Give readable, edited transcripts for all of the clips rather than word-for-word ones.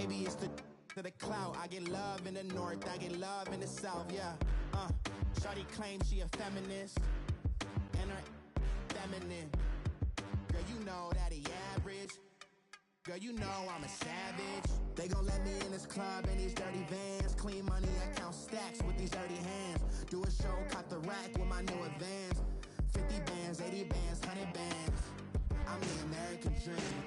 maybe it's the clout. I get love in the north, I get love in the south, yeah. Shawty claims she a feminist, and her feminine. Girl, you know that he average. Girl, you know I'm a savage. They gon' let me in this club in these dirty vans. Clean money, I count stacks with these dirty hands. Do a show, cut the rack with my new advance. 50 bands, 80 bands, 100 bands. I'm the American dream.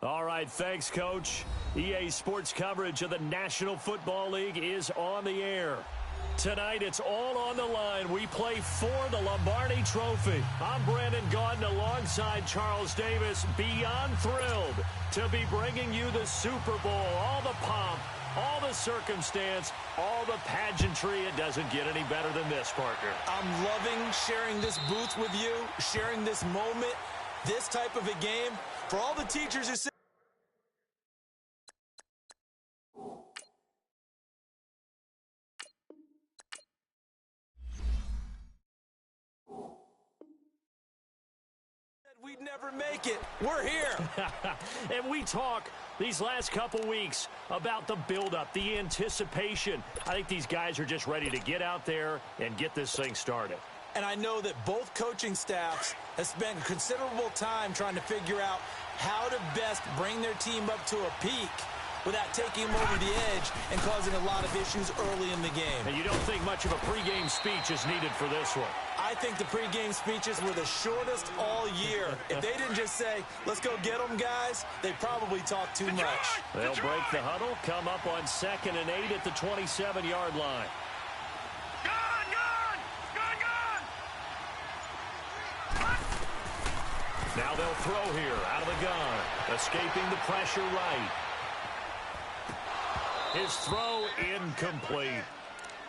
All right, thanks, Coach. EA Sports coverage of the National Football League is on the air. Tonight, it's all on the line. We play for the Lombardi Trophy. I'm Brandon Gaudin alongside Charles Davis. Beyond thrilled to be bringing you the Super Bowl. All the pomp, all the circumstance, all the pageantry. It doesn't get any better than this, partner. I'm loving sharing this booth with you, sharing this moment, this type of a game. For all the teachers who say, we'd never make it. We're here. And we talk these last couple weeks about the buildup, the anticipation. I think these guys are just ready to get out there and get this thing started. And I know that both coaching staffs have spent considerable time trying to figure out how to best bring their team up to a peak without taking them over the edge and causing a lot of issues early in the game. And you don't think much of a pregame speech is needed for this one? I think the pregame speeches were the shortest all year. If they didn't just say, let's go get them, guys, they probably talked too much. They'll break the huddle, come up on 2nd and 8 at the 27-yard line. Now they'll throw here out of the gun, escaping the pressure right. His throw incomplete.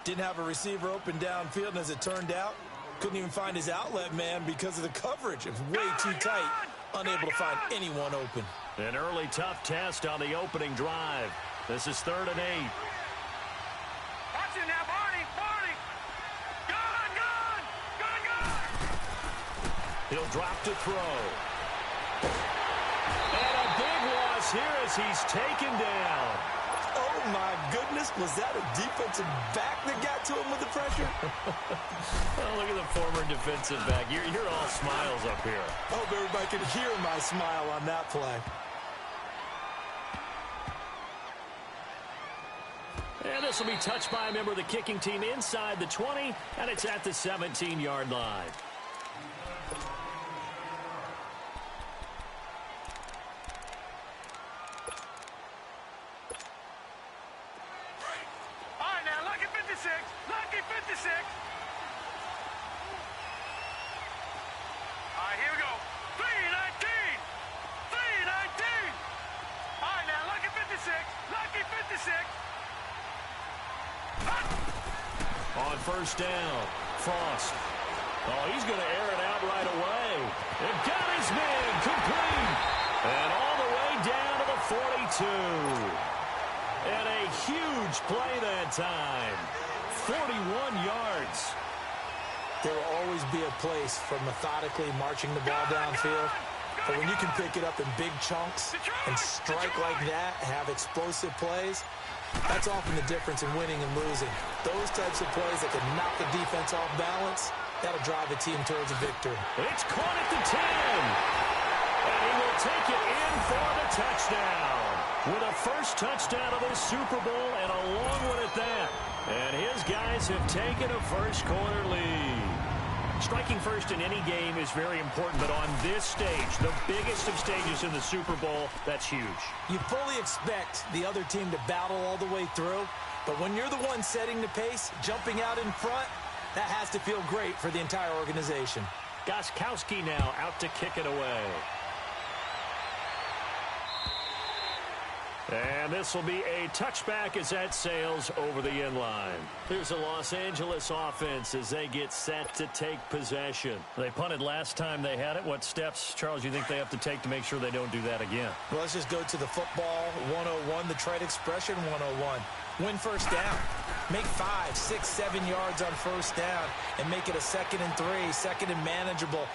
Didn't have a receiver open downfield, and as it turned out, couldn't even find his outlet man because of the coverage. It was way too tight, unable to find anyone open. An early tough test on the opening drive. This is 3rd and 8. Watch it now, Barney! Gun! He'll drop to throw. And a big loss here as he's taken down. Oh, my goodness. Was that a defensive back that got to him with the pressure? Oh, look at the former defensive back. You're all smiles up here. I hope everybody can hear my smile on that play. And this will be touched by a member of the kicking team inside the 20, and it's at the 17-yard line. Lucky 56. All right, here we go. 319. 319. All right, now, Lucky 56. Lucky 56. On 1st down, Frost. Oh, he's going to air it out right away. And got his man complete. And all the way down to the 42. And a huge play that time. 41 yards. There will always be a place for methodically marching the ball downfield. But when you can pick it up in big chunks and strike like that, have explosive plays, that's often the difference in winning and losing. Those types of plays that can knock the defense off balance, that'll drive a team towards a victory. It's caught at the 10. And he will take it in for the touchdown. With a first touchdown of this Super Bowl and a long one at that. And his guys have taken a first-quarter lead. Striking first in any game is very important, but on this stage, the biggest of stages in the Super Bowl, that's huge. You fully expect the other team to battle all the way through, but when you're the one setting the pace, jumping out in front, that has to feel great for the entire organization. Gostkowski now out to kick it away. And this will be a touchback as that sails over the end line. Here's a Los Angeles offense as they get set to take possession. They punted last time they had it. What steps, Charles, do you think they have to take to make sure they don't do that again? Well, let's just go to the football 101, the trade expression 101. Win first down. Make 5, 6, 7 yards on first down and make it a 2nd and 3, 2nd and manageable.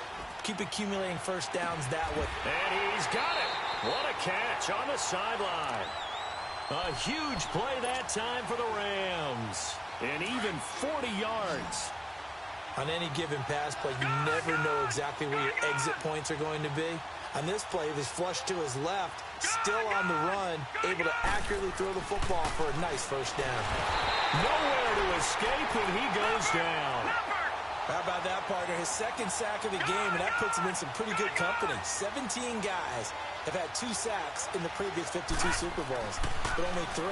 keep accumulating first downs that way. And he's got it. What a catch on the sideline. A huge play that time for the Rams. And even 40 yards. On any given pass play, you never know exactly where your exit points are going to be. On this play, he was flushed to his left, still on the run, able to accurately throw the football for a nice first down. Nowhere to escape when he goes down. How about that, partner? His second sack of the game, and that puts him in some pretty good company. 17 guys have had 2 sacks in the previous 52 Super Bowls, but only 3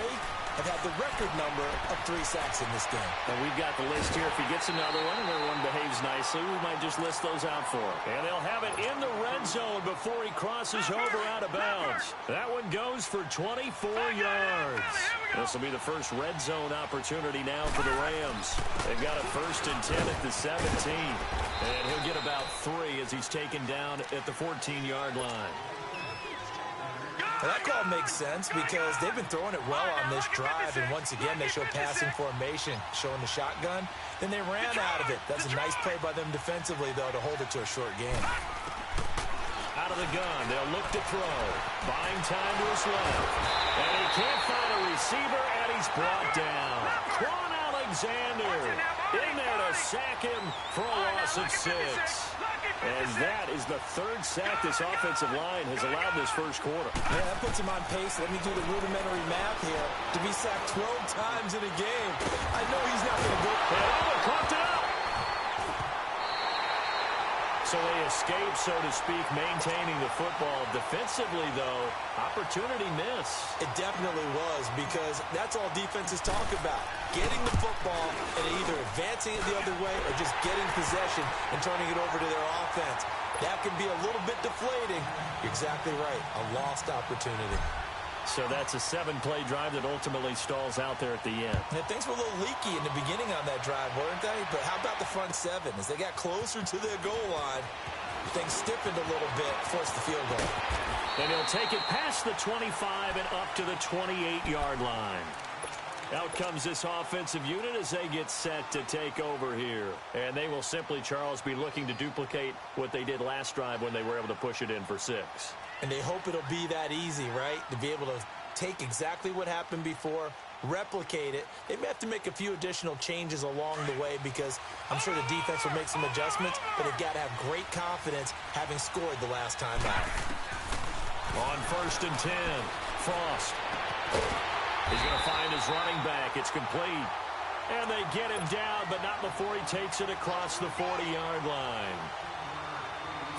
have had the record number of 3 sacks in this game. And we've got the list here. If he gets another one and everyone behaves nicely, we might just list those out for him. And they'll have it in the red zone before he crosses over out of bounds. That one goes for 24 yards. This will be the first red zone opportunity now for the Rams. They've got a 1st and 10 at the 17. And he'll get about 3 as he's taken down at the 14-yard line. Well, that call makes sense because they've been throwing it well on this drive, and once again they show passing formation, showing the shotgun. Then they ran out of it. That's a nice play by them defensively, though, to hold it to a short game. Out of the gun, they'll look to throw. Buying time to his left. And he can't find a receiver, and he's brought down. Quan Alexander in there to sack him for a loss of 6. And that is the 3rd sack this offensive line has allowed this first quarter. Yeah, that puts him on pace. Let me do the rudimentary math here. To be sacked 12 times in a game, I know he's not going to go. And coughed it up. So they escape, so to speak, maintaining the football. Defensively, though, opportunity miss. It definitely was, because that's all defenses talk about. Getting the football and either advancing it the other way or just getting possession and turning it over to their offense. That can be a little bit deflating. You're exactly right. A lost opportunity. So that's a 7-play drive that ultimately stalls out there at the end. Yeah, things were a little leaky in the beginning on that drive, weren't they? But how about the front 7? As they got closer to their goal line, things stiffened a little bit, forced the field goal. And he'll take it past the 25 and up to the 28-yard line. Out comes this offensive unit as they get set to take over here. And they will simply, Charles, be looking to duplicate what they did last drive when they were able to push it in for 6. And they hope it'll be that easy, right? To be able to take exactly what happened before, replicate it. They may have to make a few additional changes along the way because I'm sure the defense will make some adjustments, but they've got to have great confidence having scored the last time out. On 1st and 10, Frost. He's going to find his running back. It's complete. And they get him down, but not before he takes it across the 40-yard line.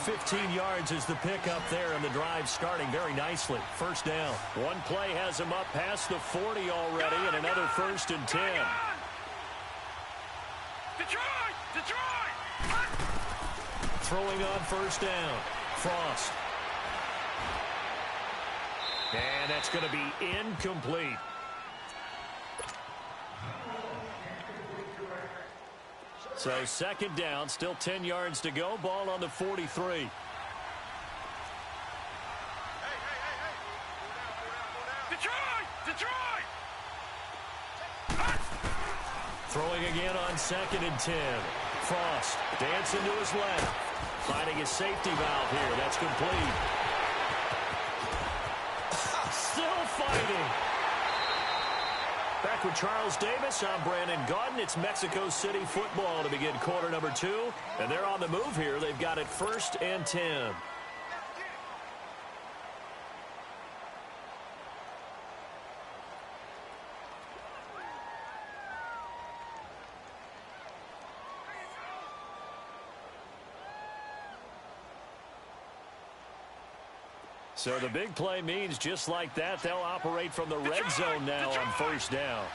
15 yards is the pickup there, and the drive starting very nicely. First down. One play has him up past the 40 already, and another 1st and 10. Detroit! Throwing on 1st down. Frost. And that's going to be incomplete. So 2nd down, still 10 yards to go. Ball on the 43. Detroit! Throwing again on 2nd and 10. Frost dancing to his left. Finding his safety valve here. That's complete. Still fighting. Back with Charles Davis, I'm Brandon Gaudin. It's Mexico City football to begin quarter number 2. And they're on the move here. They've got it 1st and 10. So the big play means just like that, they'll operate from the red zone now on 1st down.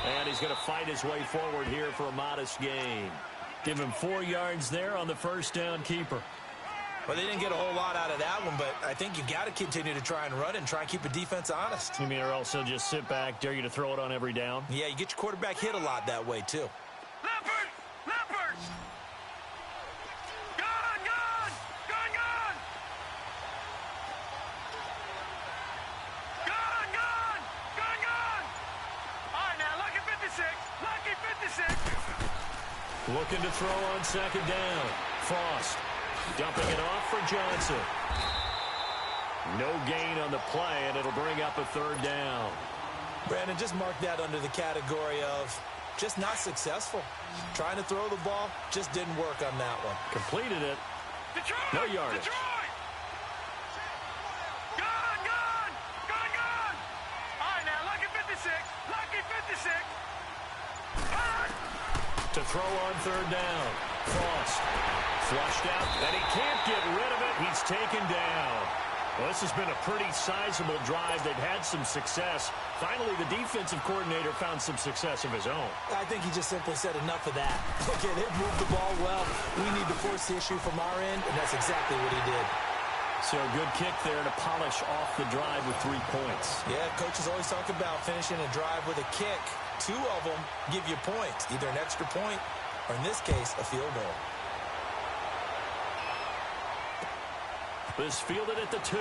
And he's going to fight his way forward here for a modest gain. Give him 4 yards there on the 1st down keeper. Well, they didn't get a whole lot out of that one, but I think you got to continue to try and run and try and keep the defense honest. You mean or else they'll just sit back, dare you to throw it on every down? Yeah, you get your quarterback hit a lot that way, too. Leopard! Gun! Looking to throw on second down. Frost dumping it off for Johnson. No gain on the play, and it'll bring up a third down. Brandon, just mark that under the category of just not successful. Trying to throw the ball, just didn't work on that one. Completed it. Detroit! No yardage. Detroit! Gone, gone! Gone, gone! All right, now, lucky 56. Lucky 56. To throw on third down. Frost flushed out, and he can't get rid of it. He's taken down. Well, this has been a pretty sizable drive. They've had some success. Finally, the defensive coordinator found some success of his own. I think he just simply said enough of that. Okay, they've moved the ball well. We need to force the issue from our end, and that's exactly what he did. So a good kick there to polish off the drive with 3 points. Yeah, coaches always talk about finishing a drive with a kick. 2 of them give you points, either an extra point or, in this case, a field goal. This fielded at the 2.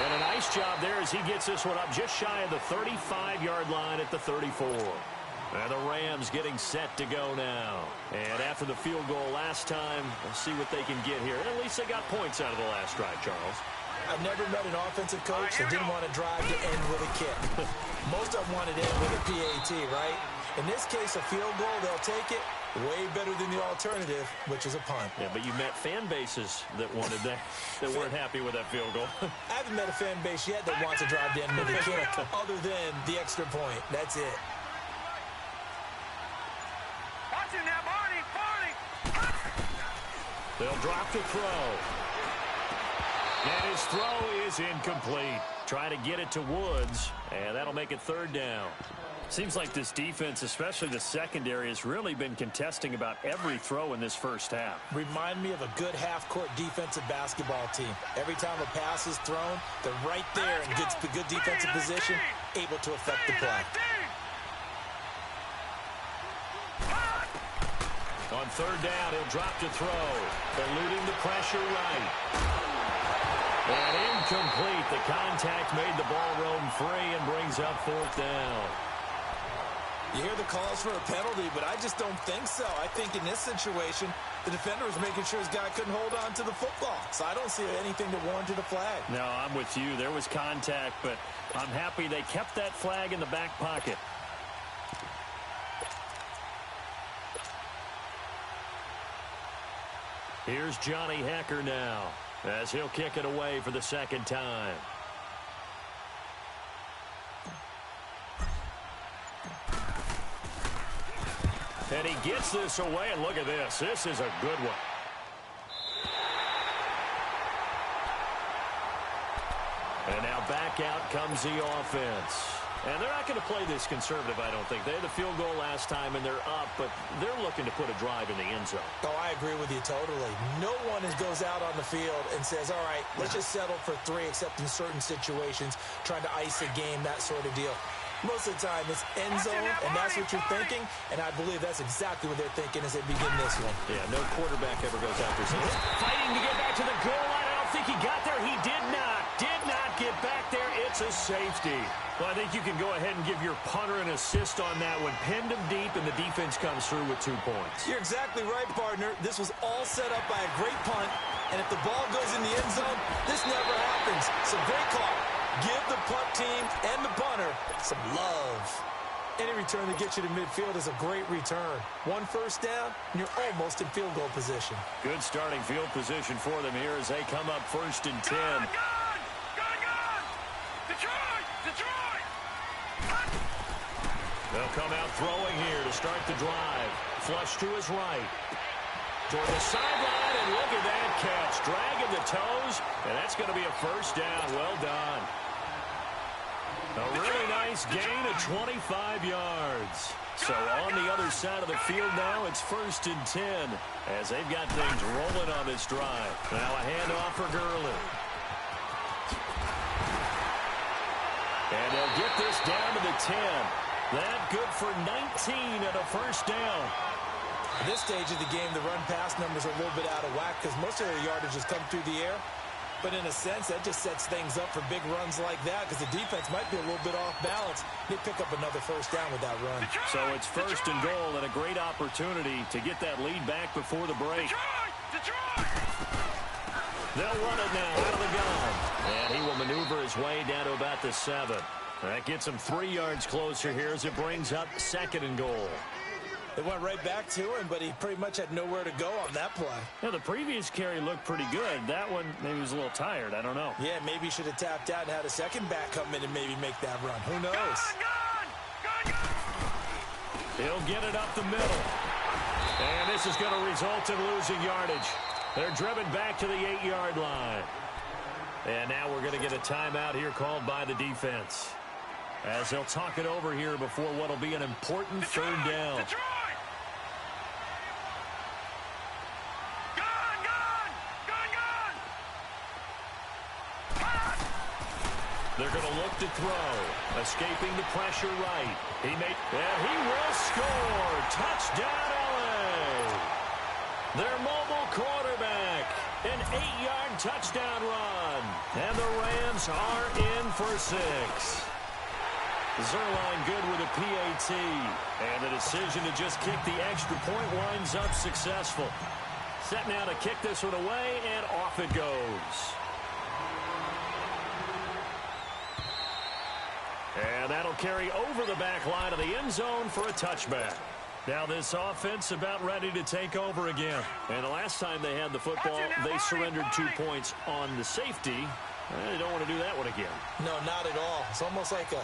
And a nice job there as he gets this one up just shy of the 35-yard line at the 34. And the Rams getting set to go now. And after the field goal last time, we'll see what they can get here. At least they got points out of the last drive, Charles. I've never met an offensive coach that didn't want to drive to end with a kick. Most of them wanted to end with a PAT, right? In this case, a field goal, they'll take it. Way better than the alternative, which is a punt. Yeah, but you met fan bases that wanted that, that weren't happy with that field goal. I haven't met a fan base yet that wants to drive to end with a kick, other than the extra point. That's it. Watch him now, Barney, Barney. They'll drop to throw. And his throw is incomplete. Trying to get it to Woods, and that'll make it third down. Seems like this defense, especially the secondary, has really been contesting about every throw in this first half. Remind me of a good half-court defensive basketball team. Every time a pass is thrown, they're right there in good defensive position, able to affect the play. On third down, he'll drop to throw, eluding the pressure right. And incomplete. The contact made the ball roam free and brings up fourth down. You hear the calls for a penalty, but I just don't think so. I think in this situation, the defender was making sure his guy couldn't hold on to the football. So I don't see anything that warranted a flag. No, I'm with you. There was contact, but I'm happy they kept that flag in the back pocket. Here's Johnny Hecker now, as he'll kick it away for the second time. And he gets this away, and look at this. This is a good one. And now back out comes the offense. And they're not going to play this conservative, I don't think. They had the field goal last time, and they're up, but they're looking to put a drive in the end zone. Oh, I agree with you totally. No one goes out on the field and says, all right, let's just settle for 3, except in certain situations, trying to ice a game, that sort of deal. Most of the time, it's end zone, and that's what you're thinking, and I believe that's exactly what they're thinking as they begin this one. Yeah, no quarterback ever goes out there. Fighting to get back to the goal line. I don't think he got there. He did not get back there. It's a safety. Well, I think you can go ahead and give your punter an assist on that one. Pinned him deep, and the defense comes through with 2 points. You're exactly right, partner. This was all set up by a great punt, and if the ball goes in the end zone, this never happens. So great call. Give the punt team and the punter some love. Any return that gets you to midfield is a great return. 1 first down, and you're almost in field goal position. Good starting field position for them here as they come up first and 10. Gone! Detroit! Detroit! They'll come out throwing here to start the drive. Flush to his right. Toward the sideline, and look at that catch. Dragging the toes, and that's going to be a first down. Well done. A really nice gain of 25 yards. So on the other side of the field now, it's first and 10 as they've got things rolling on this drive. Now a handoff for Gurley. And they'll get this down to the 10. That good for 19 and a first down. At this stage of the game, the run-pass numbers are a little bit out of whack because most of their yardage has come through the air. But in a sense, that just sets things up for big runs like that because the defense might be a little bit off balance. They pick up another first down with that run. So it's first and goal and a great opportunity to get that lead back before the break. They'll run it now out of the gun. And he will maneuver his way down to about the 7. That gets him 3 yards closer here as it brings up second and goal. They went right back to him, but he pretty much had nowhere to go on that play. Yeah, the previous carry looked pretty good. That one, maybe he was a little tired. I don't know. Yeah, maybe he should have tapped out and had a second back come in and maybe make that run. Who knows? He'll get it up the middle. And this is going to result in losing yardage. They're driven back to the 8-yard line. And now we're going to get a timeout here called by the defense, as they'll talk it over here before what will be an important third down. They're going to look to throw. Escaping the pressure right. And he will score. Touchdown, LA. Their mobile quarterback. An 8-yard touchdown run. And the Rams are in for 6. Zerline good with a PAT. And the decision to just kick the extra point winds up successful. Set now to kick this one away, and off it goes. And that'll carry over the back line of the end zone for a touchback. Now this offense about ready to take over again. And the last time they had the football, they surrendered 2 points on the safety. They don't want to do that one again. No, not at all. It's almost like a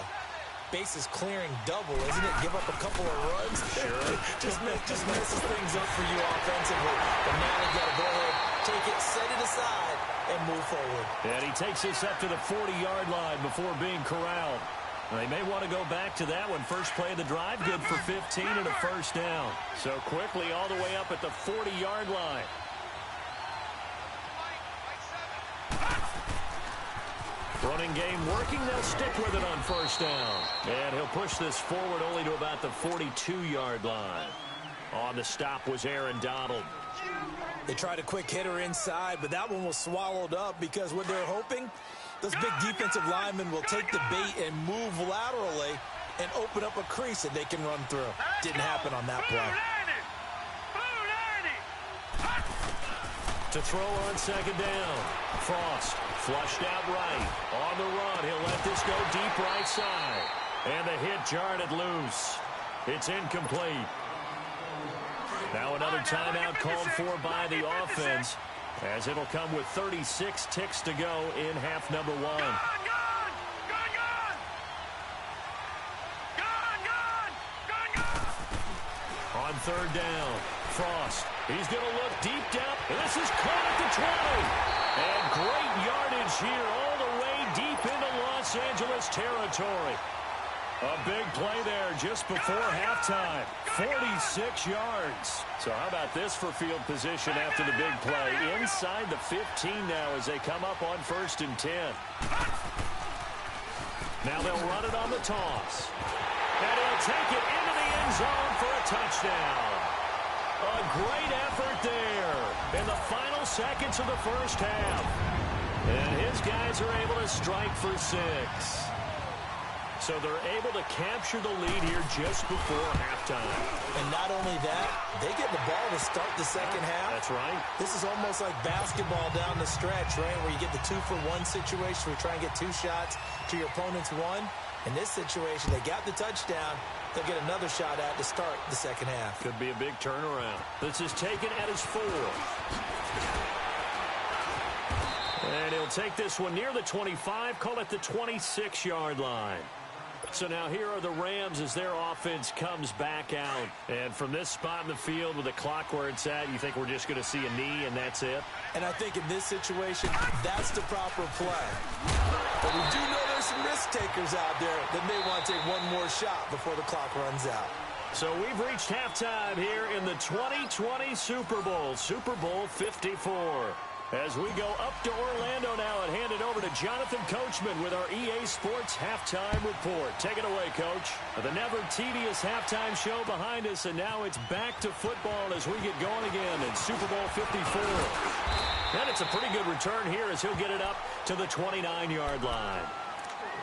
bases clearing double, isn't it? Give up a couple of runs. Sure. just messes things up for you offensively. But now they got to go ahead, take it, set it aside, and move forward. And he takes this up to the 40-yard line before being corralled. They may want to go back to that one. First play of the drive, good for 15 and a first down. So quickly all the way up at the 40-yard line. Running game working. They'll stick with it on first down. And he'll push this forward only to about the 42-yard line. On the stop was Aaron Donald. They tried a quick hitter inside, but that one was swallowed up because what they're hoping, those big defensive linemen will take the bait and move laterally and open up a crease that they can run through. Didn't happen on that play. To throw on second down. Frost flushed out right. On the run, he'll let this go deep right side. And the hit jarred it loose. It's incomplete. Now another timeout called for by the offense, as it'll come with 36 ticks to go in half number 1. On third down, Frost. He's going to look deep down. This is caught at the 20. And great yardage here all the way deep into Los Angeles territory. A big play there just before halftime. 46 yards. So how about this for field position after the big play? Inside the 15 now as they come up on 1st and 10. Now they'll run it on the toss. And he'll take it into the end zone for a touchdown. A great effort there in the final seconds of the first half. And his guys are able to strike for 6. So they're able to capture the lead here just before halftime. And not only that, they get the ball to start the second half. That's right. This is almost like basketball down the stretch, right, where you get the 2-for-1 situation where you try and get 2 shots to your opponent's 1. In this situation, they got the touchdown. They'll get another shot at to start the second half. Could be a big turnaround. This is taken at his 4. And he'll take this one near the 25, call it the 26-yard line. So now here are the Rams as their offense comes back out. And from this spot in the field with the clock where it's at, you think we're just going to see a knee and that's it? And I think in this situation, that's the proper play. But we do know there's some risk takers out there that may want to take one more shot before the clock runs out. So we've reached halftime here in the 2020 Super Bowl, Super Bowl 54. As we go up to Orlando now and hand it over to Jonathan Coachman with our EA Sports Halftime Report. Take it away, Coach. The never-tedious halftime show behind us, and now it's back to football as we get going again in Super Bowl 54. And it's a pretty good return here as he'll get it up to the 29-yard line.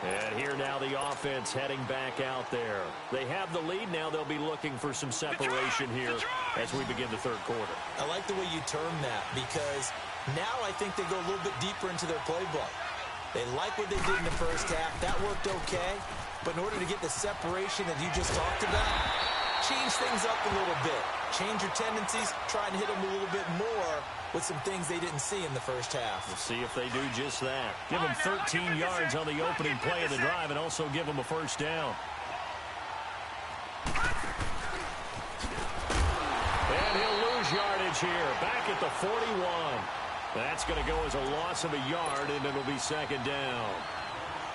And here now the offense heading back out there. They have the lead. Now they'll be looking for some separation here as we begin the third quarter. I like the way you term that because now I think they go a little bit deeper into their playbook. They like what they did in the first half. That worked okay. But in order to get the separation that you just talked about, change things up a little bit. Change your tendencies. Try and hit them a little bit more with some things they didn't see in the first half. We'll see if they do just that. Give them 13 yards on the opening play of the drive and also give them a first down. And he'll lose yardage here. Back at the 41. That's going to go as a loss of a yard, and it'll be second down.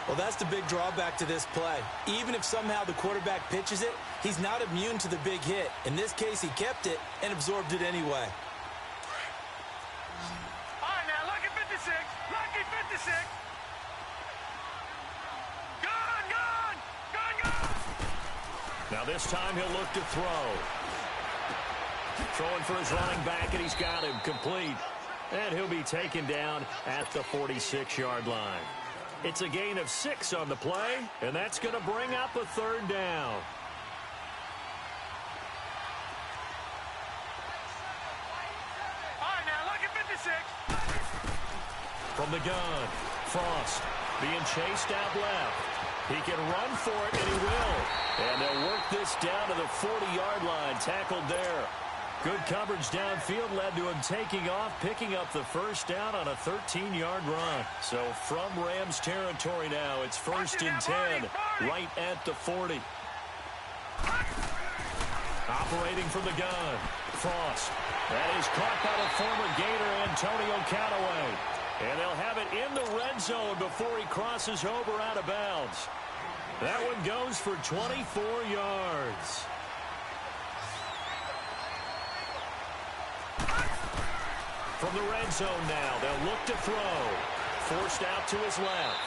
Well, that's the big drawback to this play. Even if somehow the quarterback pitches it, he's not immune to the big hit. In this case, he kept it and absorbed it anyway. All right, now, lucky 56. Lucky 56. Gone. Now this time he'll look to throw. Throwing for his running back, and he's got him complete. And he'll be taken down at the 46-yard line. It's a gain of 6 on the play, and that's going to bring up a third down. All right, now, lucky 56. From the gun, Frost being chased out left. He can run for it, and he will. And they'll work this down to the 40-yard line, tackled there. Good coverage downfield led to him taking off, picking up the first down on a 13-yard run. So from Rams territory now, it's 1st and 10, right at the 40. Operating from the gun, Frost. That is caught by the former Gator Antonio Callaway. And they'll have it in the red zone before he crosses over out of bounds. That one goes for 24 yards. From the red zone now, they'll look to throw. Forced out to his left.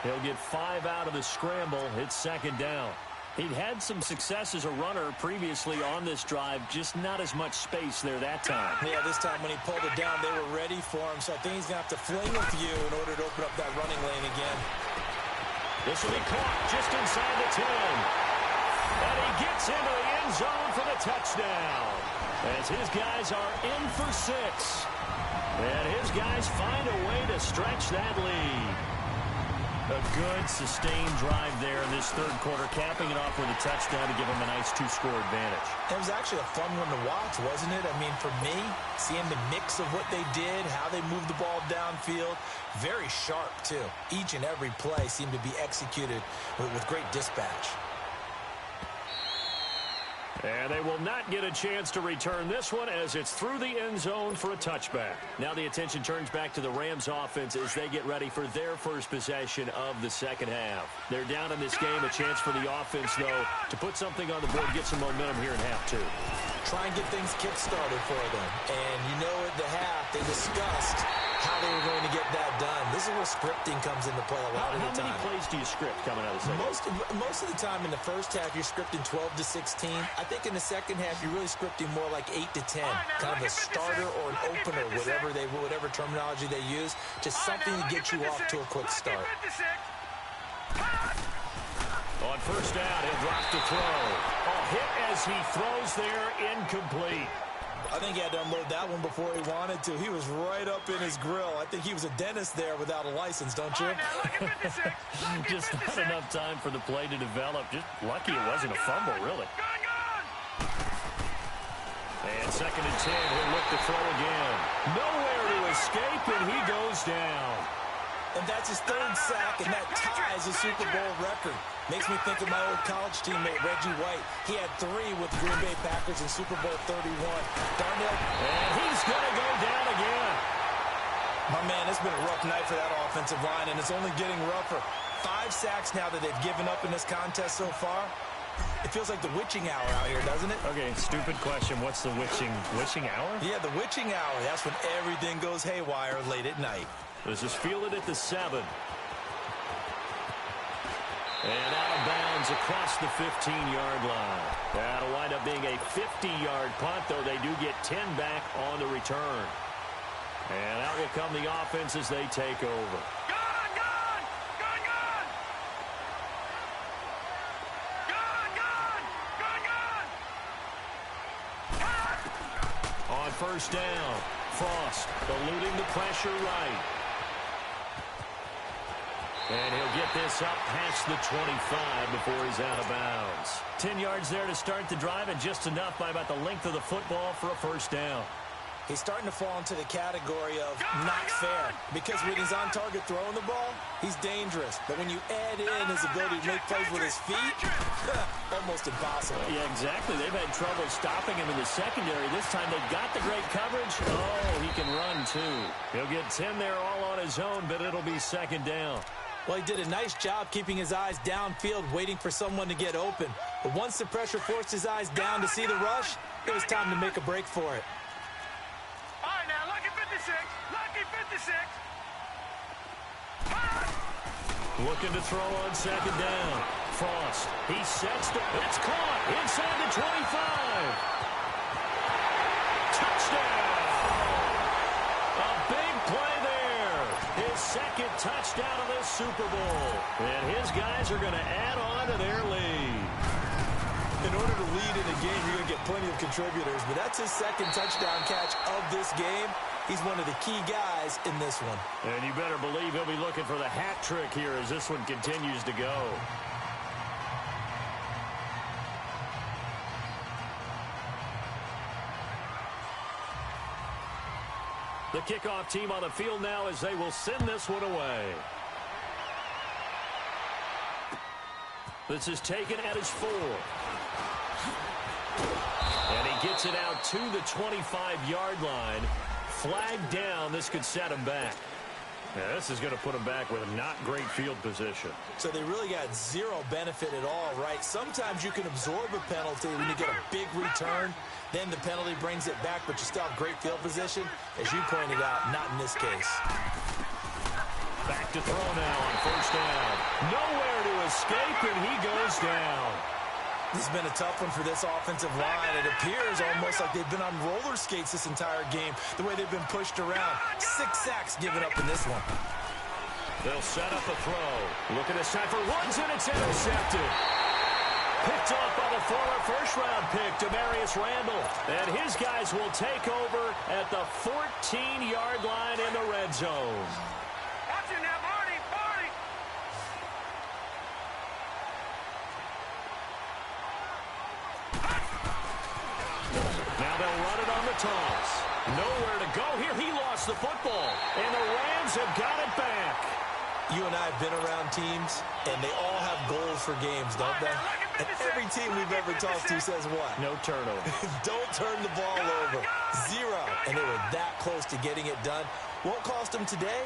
He'll get 5 out of the scramble. It's second down. He'd had some success as a runner previously on this drive, just not as much space there that time. Yeah, this time when he pulled it down, they were ready for him, so I think he's going to have to fling a few in order to open up that running lane again. This will be caught just inside the 10. And he gets into the end zone for the touchdown. As his guys are in for 6. And his guys find a way to stretch that lead. A good, sustained drive there in this third quarter, capping it off with a touchdown to give him a nice 2-score advantage. It was actually a fun one to watch, wasn't it? I mean, for me, seeing the mix of what they did, how they moved the ball downfield, very sharp, too. Each and every play seemed to be executed with great dispatch. And they will not get a chance to return this one as it's through the end zone for a touchback. Now the attention turns back to the Rams offense as they get ready for their first possession of the second half. They're down in this game, a chance for the offense, though, to put something on the board, get some momentum here in half 2. Try and get things kick-started for them. And you know at the half, they discussed how they were going to get that done. This is where scripting comes into play a lot of the time. How many plays do you script coming out of the second? Most of the time in the first half, you're scripting 12 to 16. I think in the second half, you're really scripting more like 8 to 10. Kind of a starter or an opener, whatever terminology they use. Just something to get you off to a quick start. On first down, he'll drop to throw. A hit as he throws there, incomplete. I think he had to unload that one before he wanted to. He was right up in his grill. I think he was a dentist there without a license, don't you? Just not enough time for the play to develop. Just lucky it wasn't a fumble, really. And second and 10, he'll look to throw again. Nowhere to escape, and he goes down. And that's his 3rd sack, and that ties a Super Bowl record. Makes me think of my old college teammate, Reggie White. He had 3 with the Green Bay Packers in Super Bowl 31. Darnell. And he's going to go down again. My man, it's been a rough night for that offensive line, and it's only getting rougher. 5 sacks now that they've given up in this contest so far. It feels like the witching hour out here, doesn't it? Okay, stupid question. What's the witching hour? Yeah, the witching hour. That's when everything goes haywire late at night. This is fielded at the 7. And out of bounds across the 15-yard line. That'll wind up being a 50-yard punt, though they do get 10 back on the return. And out will come the offense as they take over. Gun, gun! Gun, gun! Gun, gun! Gun, gun! On first down, Frost eluding the pressure right. And he'll get this up past the 25 before he's out of bounds. 10 yards there to start the drive, and just enough by about the length of the football for a first down. He's starting to fall into the category of not fair, because when he's on target throwing the ball, he's dangerous. But when you add in his ability to make plays with his feet, almost impossible. Yeah, exactly. They've had trouble stopping him in the secondary. This time they've got the great coverage. Oh, he can run too. He'll get 10 there all on his own, but it'll be second down. Well, he did a nice job keeping his eyes downfield, waiting for someone to get open. But once the pressure forced his eyes down to see the rush, it was time to make a break for it. All right, now, lucky 56. Lucky 56. Looking to throw on second down. Frost, he sets the... It's caught inside the 25. Touchdown! A big play there. His second touchdown of this Super Bowl. And his guys are going to add on to their lead. In order to lead in a game, you're going to get plenty of contributors, but that's his second touchdown catch of this game. He's one of the key guys in this one. And you better believe he'll be looking for the hat trick here as this one continues to go. The kickoff team on the field now as they will send this one away. This is taken at his 4. And he gets it out to the 25-yard line. Flag down. This could set him back. Yeah, this is going to put him back with a not great field position. So they really got zero benefit at all, right? Sometimes you can absorb a penalty when you get a big return. Then the penalty brings it back, but you still have great field position. As you pointed out, not in this case. Back to throw now on first down. Nowhere to escape, and he goes down. This has been a tough one for this offensive line. It appears almost like they've been on roller skates this entire game, the way they've been pushed around. 6 sacks given up in this one. They'll set up a throw. Looking to cipher once, and it's intercepted. Picked off by the former first-round pick, Demarius Randall. And his guys will take over at the 14-yard line in the red zone. Watch it now, Barney. Barney. Now they'll run it on the toss. Nowhere to go here. He lost the football. And the Rams have got it back. You and I have been around teams, and they all have goals for games, don't they? And every team we've ever talked to says what? No turnover. Don't turn the ball over. 0. And they were that close to getting it done. Won't cost them today,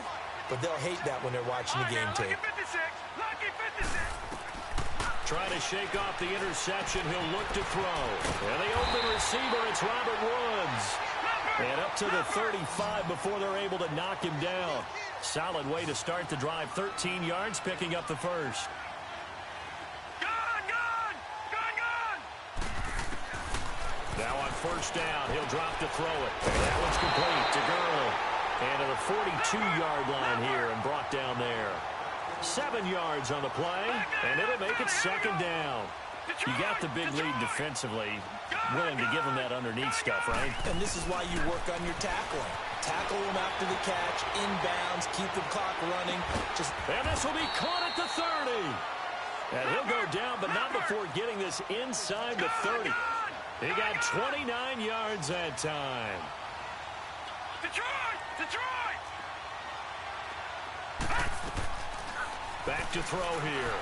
but they'll hate that when they're watching the game tape. Lucky 56. Lucky 56. Trying to shake off the interception. He'll look to throw. And the open receiver, it's Robert Woods. And up to the 35 before they're able to knock him down. Solid way to start the drive. 13 yards, picking up the first. Gun, gun! Gun, gun! Now on first down, he'll drop to throw it. And that one's complete to Gurley. And to the 42-yard line here and brought down there. 7 yards on the play, and it'll make it second down. You got the big lead defensively, willing to give them that underneath stuff, right? And this is why you work on your tackling. Tackle them after the catch, inbounds, keep the clock running. And this will be caught at the 30. And he'll go down, but not before getting this inside the 30. He got 29 yards that time. Detroit! Detroit! Back to throw here.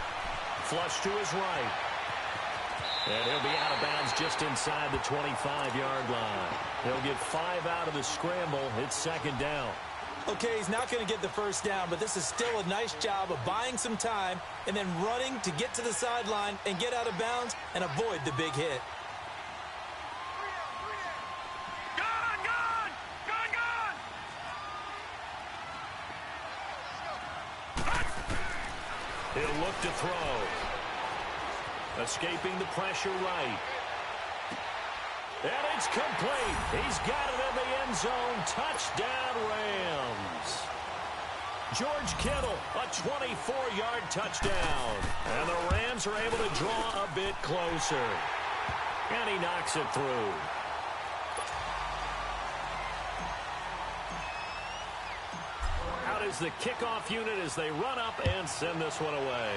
Flush to his right. And he'll be out of bounds just inside the 25-yard line. He'll get 5 out of the scramble. It's second down. Okay, he's not going to get the first down, but this is still a nice job of buying some time and then running to get to the sideline and get out of bounds and avoid the big hit. He'll look to throw. Escaping the pressure right. And it's complete. He's got it in the end zone. Touchdown, Rams. George Kittle, a 24-yard touchdown. And the Rams are able to draw a bit closer. And he knocks it through. Out is the kickoff unit as they run up and send this one away.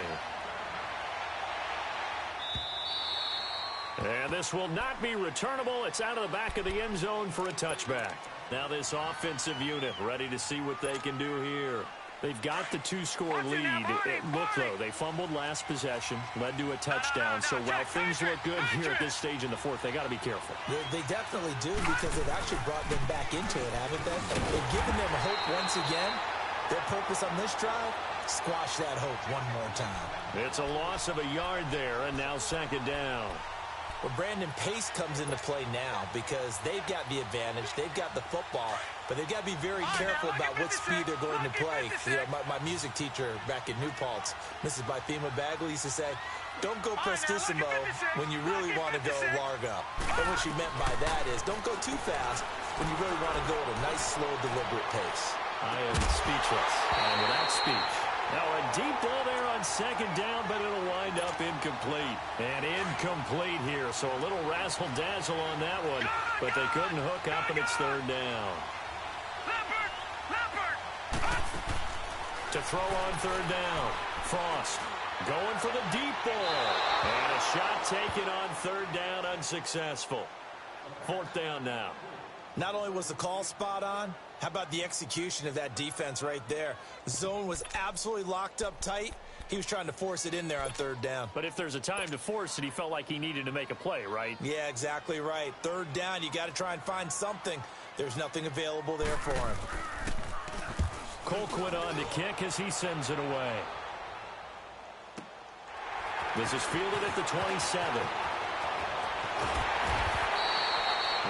And this will not be returnable. It's out of the back of the end zone for a touchback. Now this offensive unit ready to see what they can do here. They've got the two-score lead. Look, though, they fumbled last possession, led to a touchdown. So while things look good here at this stage in the fourth, they got to be careful. They definitely do, because they've actually brought them back into it, haven't they? They've given them hope once again. Their purpose on this drive, squash that hope one more time. It's a loss of a yard there, and now second down. Well, Brandon, pace comes into play now because they've got the advantage. They've got the football, but they've got to be very careful about what speed they're going to play. You know, my music teacher back in New Paltz, Mrs. Bythema Bagley, used to say, don't go prestissimo when you really want to go larga. And what she meant by that is don't go too fast when you really want to go at a nice, slow, deliberate pace. I am speechless. And without speech. Now a deep ball there on second down, but it'll wind up incomplete. And incomplete here, so a little razzle-dazzle on that one, but they couldn't hook up, and it's third down. To throw on third down, Frost going for the deep ball. And a shot taken on third down, unsuccessful. Fourth down now. Not only was the call spot on, how about the execution of that defense right there? The zone was absolutely locked up tight. He was trying to force it in there on third down. But if there's a time to force it, he felt like he needed to make a play, right? Yeah, exactly right. Third down, you got to try and find something. There's nothing available there for him. Colquitt on to kick as he sends it away. This is fielded at the 27.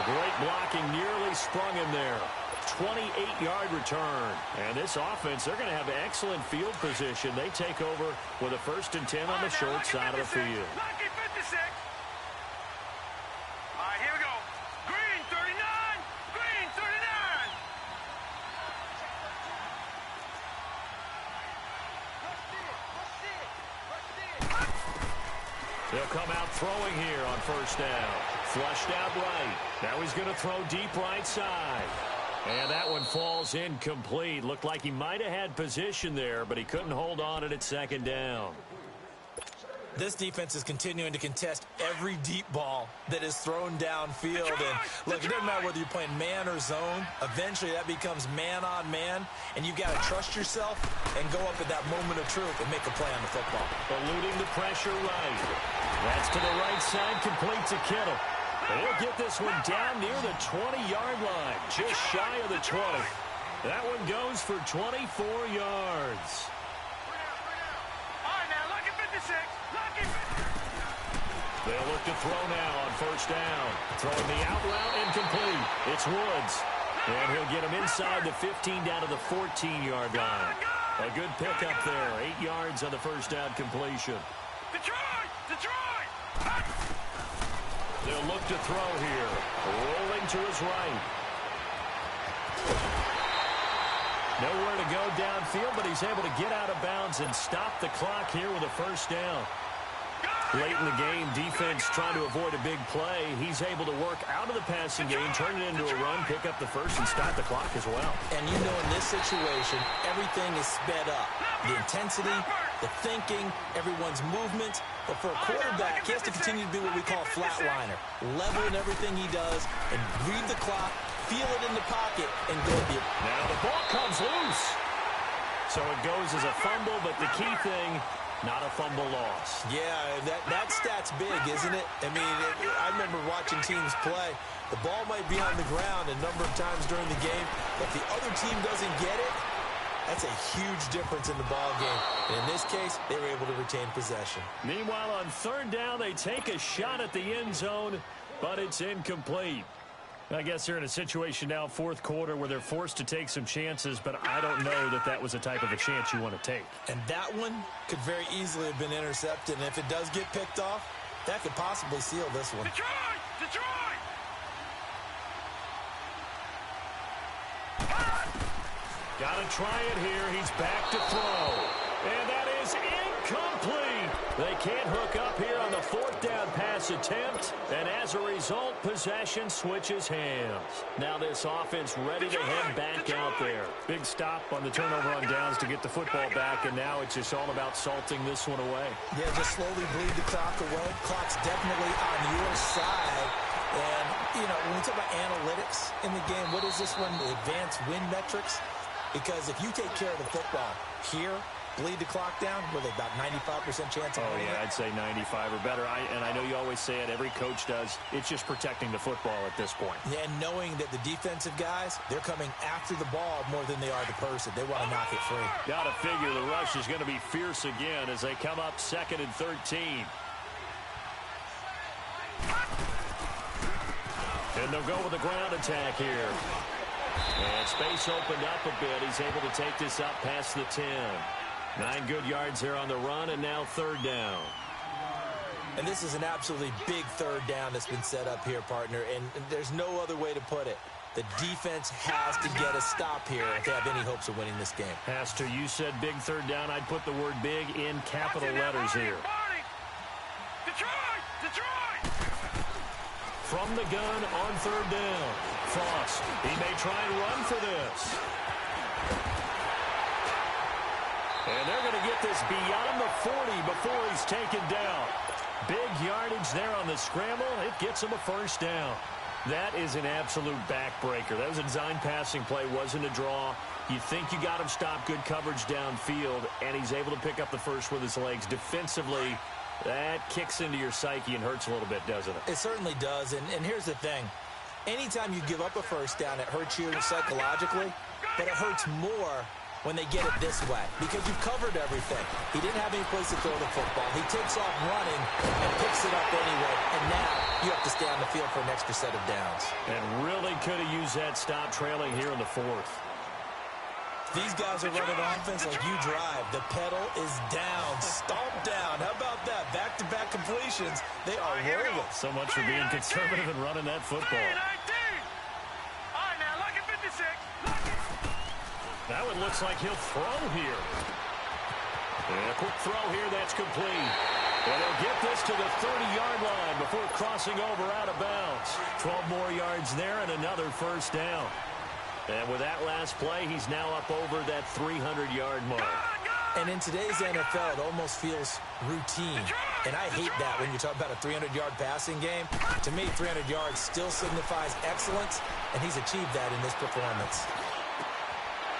Great blocking, nearly sprung him there. 28-yard return. And this offense, they're going to have excellent field position. They take over with a 1st and 10 on the short side of the field. Lucky 56. All right, here we go. Green 39. Green 39. They'll come out throwing here on first down. Flushed out right. Now he's going to throw deep right side. And that one falls incomplete. Looked like he might have had position there, but he couldn't hold on it at second down. This defense is continuing to contest every deep ball that is thrown downfield. And look, it doesn't matter whether you're playing man or zone. Eventually that becomes man on man, and you've got to trust yourself and go up at that moment of truth and make a play on the football. Eluding the pressure right. That's to the right side, complete to Kittle. He'll get this one down near the 20-yard line, just shy of the 20. That one goes for 24 yards. All right, now, lucky 56. Lucky 56. They'll look to throw now on first down. Throwing the out route incomplete. It's Woods. And he'll get him inside the 15 down to the 14-yard line. A good pickup there. 8 yards on the first down completion. Detroit! Detroit! They'll look to throw here. Rolling to his right. Nowhere to go downfield, but he's able to get out of bounds and stop the clock here with a first down. Late in the game, defense trying to avoid a big play. He's able to work out of the passing game, turn it into a run, pick up the first, and stop the clock as well. And you know, in this situation, everything is sped up. The intensity, the thinking, everyone's movement. But for a quarterback, he has to continue to be what we call a flatliner. Level in everything he does and read the clock, feel it in the pocket, and go deep. Now the ball comes loose. So it goes as a fumble, but the key thing, not a fumble loss. Yeah, that stat's big, isn't it? I mean, I remember watching teams play. The ball might be on the ground a number of times during the game, but if the other team doesn't get it, that's a huge difference in the ball game. And in this case, they were able to retain possession. Meanwhile, on third down, they take a shot at the end zone, but it's incomplete. I guess they're in a situation now, fourth quarter, where they're forced to take some chances, but I don't know that that was the type of a chance you want to take. And that one could very easily have been intercepted, and if it does get picked off, that could possibly seal this one. Detroit! Detroit! Got to try it here. He's back to throw. And that is incomplete. They can't hook up here on the fourth down pass attempt. And as a result, possession switches hands. Now this offense ready to head back out there. Big stop on the turnover on downs to get the football back. And now it's just all about salting this one away. Yeah, just slowly bleed the clock away. Clock's definitely on your side. And, you know, when we talk about analytics in the game, what is this one? The advanced win metrics? Because if you take care of the football here, bleed the clock down, with about 95% chance of winning. Oh, yeah, I'd say 95 or better. And I know you always say it, every coach does. It's just protecting the football at this point. Yeah, and knowing that the defensive guys, they're coming after the ball more than they are the person. They want to knock it free. Got to figure the rush is going to be fierce again as they come up 2nd and 13. And they'll go with a ground attack here. And space opened up a bit. He's able to take this up past the 10. 9 good yards there on the run, and now third down. And this is an absolutely big third down that's been set up here, partner, and there's no other way to put it. The defense has to get a stop here if they have any hopes of winning this game. Has to. You said big third down. I'd put the word big in capital letters here. Detroit! Detroit! From the gun on third down. Frost, he may try and run for this. And they're going to get this beyond the 40 before he's taken down. Big yardage there on the scramble. It gets him a first down. That is an absolute backbreaker. That was a design passing play, wasn't a draw. You think you got him stopped, good coverage downfield, and he's able to pick up the first with his legs. Defensively, that kicks into your psyche and hurts a little bit, doesn't it? It certainly does, and here's the thing. Anytime you give up a first down, it hurts you psychologically, but it hurts more when they get it this way because you've covered everything. He didn't have any place to throw the football. He takes off running and picks it up anyway, and now you have to stay on the field for an extra set of downs. And really could have used that stop trailing here in the fourth. These guys are running offense like you drive. The pedal is down, stomp down. How about that? Back-to-back completions. They are rolling. So much for being conservative and running that football. All right, now, lucky 56. That one looks like he'll throw here. And a quick throw here, that's complete. And they'll get this to the 30-yard line before crossing over out of bounds. 12 more yards there and another first down. And with that last play, he's now up over that 300-yard mark. And in today's NFL, it almost feels routine. And I hate that when you talk about a 300-yard passing game. To me, 300 yards still signifies excellence, and he's achieved that in this performance.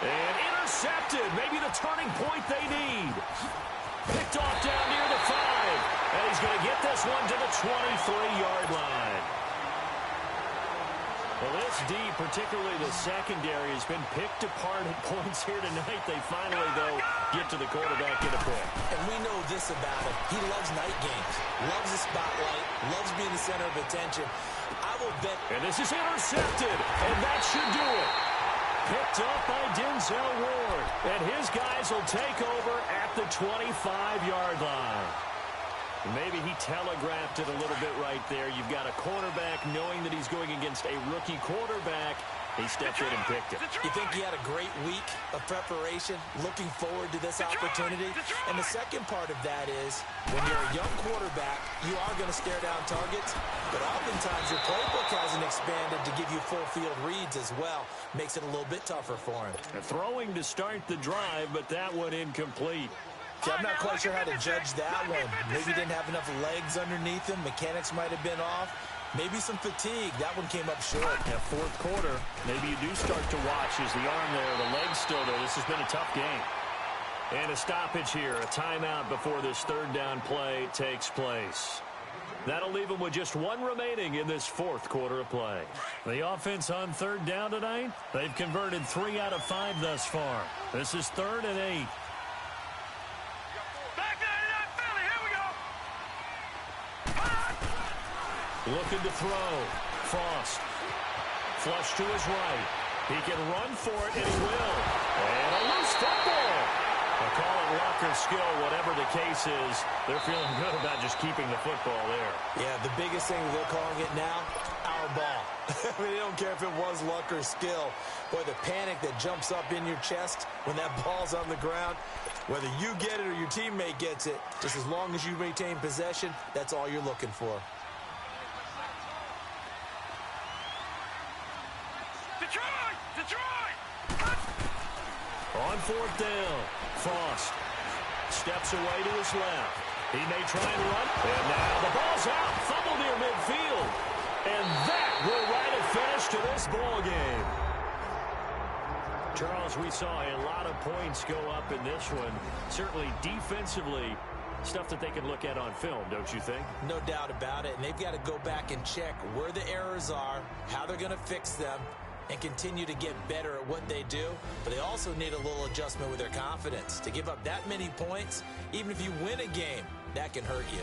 And intercepted. Maybe the turning point they need. Picked off down near the 5. And he's going to get this one to the 23-yard line. Well, this D, particularly the secondary, has been picked apart at points here tonight. They finally, though, get to the quarterback in a pick. And we know this about him. He loves night games, loves the spotlight, loves being the center of attention. I will bet. And this is intercepted, and that should do it. Picked up by Denzel Ward. And his guys will take over at the 25-yard line. Maybe he telegraphed it a little bit right there. You've got a quarterback knowing that he's going against a rookie quarterback. He stepped in and picked it. You think he had a great week of preparation, looking forward to this opportunity? And the second part of that is, when you're a young quarterback, you are going to stare down targets, but oftentimes your playbook hasn't expanded to give you full field reads as well. Makes it a little bit tougher for him. Throwing to start the drive, but that one incomplete. See, I'm not quite sure how to judge that one. Maybe he didn't have enough legs underneath him. Mechanics might have been off. Maybe some fatigue. That one came up short. Yeah, fourth quarter, maybe you do start to watch. Is the arm there, the leg's still there? This has been a tough game. And a stoppage here, a timeout before this third down play takes place. That'll leave them with just one remaining in this fourth quarter of play. The offense on third down tonight, they've converted 3 out of 5 thus far. This is 3rd and 8. Back 99 Philly, here we go. Looking to throw. Frost. Flush to his right. He can run for it, and he will. And a loose football. I'll call it luck or skill, whatever the case is. They're feeling good about just keeping the football there. Yeah, the biggest thing they're calling it now, our ball. I mean, they don't care if it was luck or skill. Boy, the panic that jumps up in your chest when that ball's on the ground, whether you get it or your teammate gets it, just as long as you retain possession, that's all you're looking for. Detroit! Detroit! On 4th down, Frost steps away to his left. He may try and run. And now the ball's out. Fumble near midfield. And that will write a finish to this ball game. Charles, we saw a lot of points go up in this one. Certainly defensively, stuff that they can look at on film, don't you think? No doubt about it. And they've got to go back and check where the errors are, how they're going to fix them, and continue to get better at what they do. But they also need a little adjustment with their confidence. To give up that many points, even if you win a game, that can hurt you.